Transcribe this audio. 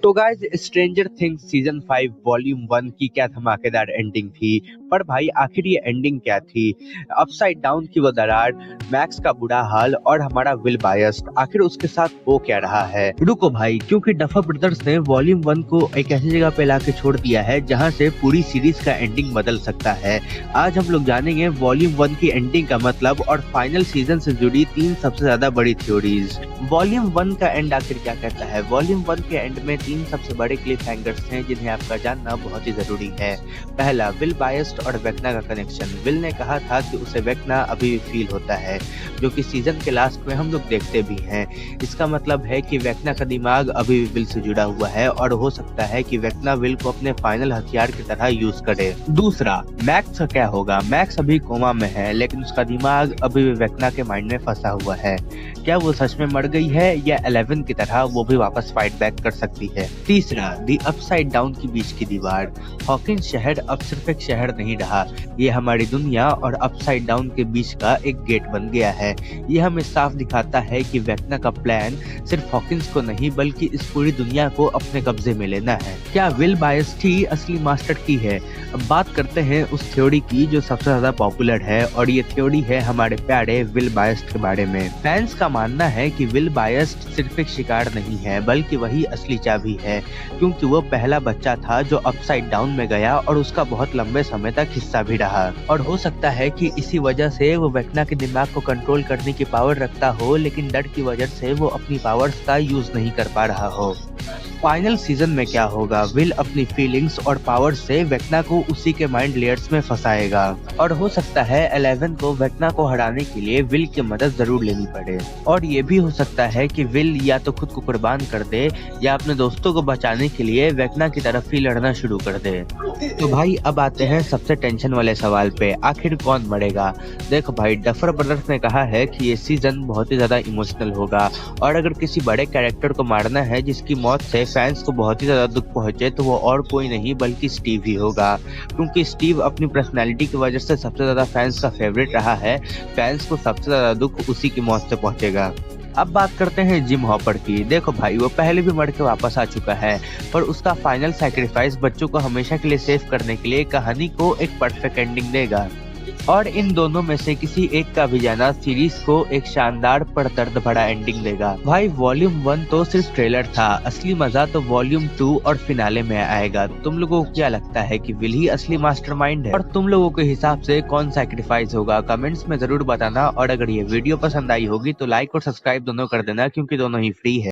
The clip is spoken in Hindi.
तो guys stranger things season 5 volume 1 की क्या धमाकेदार एंडिंग थी। पर भाई आखिर ये एंडिंग क्या थी? अपसाइड डाउन की वो दरार, मैक्स का बुरा हाल और हमारा विल बायस्ड, आखिर उसके साथ हो क्या रहा है? रुको भाई, क्योंकि डफर ब्रदर्स ने वॉल्यूम 1 को एक ऐसी जगह पे लाके छोड़ दिया है जहां से पूरी सीरीज का एंडिंग बदल सकता है। आज हम लोग जानेंगे वॉल्यूम 1 की एंडिंग का मतलब और फाइनल सीजन से जुड़ी 3 सबसे ज्यादा बड़ी थ्योरीज। वॉल्यूम 1 का एंड आखिर क्या कहता है? वॉल्यूम 1 के एंड में 3 सबसे बड़े क्लिफ हैंगर्स हैं जिन्हें आपका जानना बहुत ही जरूरी है। पहला, विल बायस्ड और वेक्ना का कनेक्शन। विल ने कहा था कि उसे वेक्ना अभी भी फील होता है, जो कि सीजन के लास्ट में हम लोग देखते भी हैं। इसका मतलब है कि वेक्ना का दिमाग अभी भी विल से जुड़ा हुआ है और हो सकता है कि वेक्ना विल को अपने फाइनल हथियार की तरह यूज करे। दूसरा, मैक्स का क्या होगा? मैक्स अभी कोमा में है लेकिन उसका दिमाग अभी भी वेक्ना के माइंड में फंसा हुआ है। क्या वो सच में मर गई है या 11 की तरह वो भी वापस फाइट बैक कर सकती है? तीसरा, दी अपसाइड डाउन की बीच की दीवार। हॉकिंस शहर अब सिर्फ एक शहर नहीं रहा, ये हमारी दुनिया और अपसाइड डाउन के बीच का एक गेट बन गया है। ये हमें साफ दिखाता है कि वेक्ना का प्लान सिर्फ हॉकिंस को नहीं बल्कि इस पूरी दुनिया को अपने कब्जे में लेना है। क्या विल बायस्ड ही असली मास्टर की है? अब बात करते हैं उस थ्योरी की जो सबसे ज्यादा पॉपुलर है, और ये थ्योरी है हमारे प्यारे विल बायस्ड के बारे में। फैंस का मानना है कि विल बायस्ड सिर्फ एक शिकार नहीं है बल्कि वही असली चाबी है, क्योंकि वो पहला बच्चा था जो अपसाइड डाउन में गया और उसका बहुत लंबे समय तक हिस्सा भी रहा। और हो सकता है कि इसी वजह से वो वेक्ना के दिमाग को कंट्रोल करने की पावर रखता हो, लेकिन डर की वजह से वो अपनी पावर्स का यूज नहीं कर पा रहा हो। फाइनल सीजन में क्या होगा? विल अपनी फीलिंग्स और पावर से वेक्ना को उसी के माइंड लेयर्स में फंसाएगा, और हो सकता है 11 को वेक्ना को हराने के लिए विल की मदद जरूर लेनी पड़े। और ये भी हो सकता है कि विल या तो खुद को कुर्बान कर दे या अपने दोस्तों को बचाने के लिए वेक्ना की तरफ ही लड़ना शुरू कर दे। तो भाई अब आते हैं सबसे टेंशन वाले सवाल पे, आखिर कौन मरेगा? देखो भाई, डफर ब्रदर्स ने कहा है कि ये सीजन बहुत ही ज्यादा इमोशनल होगा, और अगर किसी बड़े कैरेक्टर को मारना है जिसकी मौत से फैंस को बहुत ही ज्यादा दुख पहुंचे तो वो और कोई नहीं बल्कि स्टीव ही होगा, क्योंकि स्टीव अपनी पर्सनैलिटी की वजह से सबसे ज्यादा फैंस का फेवरेट रहा है। फैंस को सबसे ज्यादा दुख उसी की मौत से पहुंचेगा। अब बात करते हैं जिम हॉपर की। देखो भाई, वो पहले भी मर के वापस आ चुका है, पर उसका फाइनल सैक्रिफाइस बच्चों को हमेशा के लिए सेव करने के लिए कहानी को एक परफेक्ट एंडिंग देगा। और इन दोनों में से किसी एक का भी जाना सीरीज को एक शानदार पर दर्द भरा एंडिंग देगा। भाई वॉल्यूम 1 तो सिर्फ ट्रेलर था, असली मजा तो वॉल्यूम 2 और फिनाले में आएगा। तुम लोगों को क्या लगता है कि विल ही असली मास्टरमाइंड है? और तुम लोगों के हिसाब से कौन सैक्रिफाइस होगा? कमेंट्स में जरूर बताना, और अगर ये वीडियो पसंद आई होगी तो लाइक और सब्सक्राइब दोनों कर देना, क्योंकि दोनों ही फ्री है।